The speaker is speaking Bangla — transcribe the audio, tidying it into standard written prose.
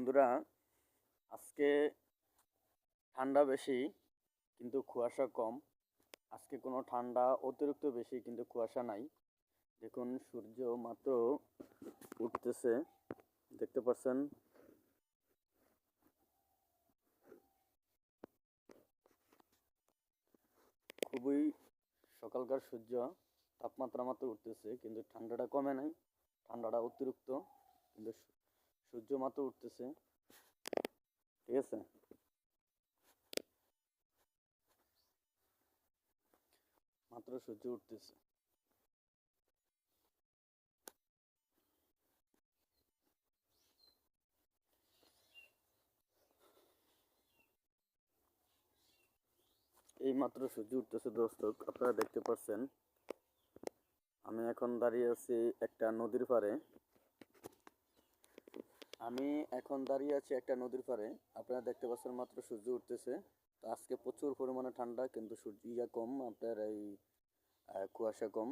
বন্ধুরা, আজকে ঠান্ডা বেশি কিন্তু কুয়াশা কম। আজকে কোনো ঠান্ডা অতিরিক্ত বেশি কিন্তু কুয়াশা নাই। দেখুন সূর্য মাত্র উঠতেছে, দেখতে পাচ্ছেন। খুবই সকালকার সূর্য, তাপমাত্রা মাত্র উঠতেছে কিন্তু ঠান্ডাটা কমে নাই। ঠান্ডাটা অতিরিক্ত কিন্তু সূর্য মাত্র উঠতেছে, ঠিক আছে। মাত্র সূর্য উঠতেছে। এই মাত্র সূর্য উঠতেছে দর্শক, আপনারা দেখতে পাচ্ছেন। আমি এখন দাঁড়িয়ে আছি একটা নদীর পাড়ে। আপনারা দেখতে পাচ্ছেন মাত্র সূর্য উঠতেছে। তো আজকে প্রচুর পরিমাণে ঠান্ডা কিন্তু সূর্য কম, আপনার এই কুয়াশা কম।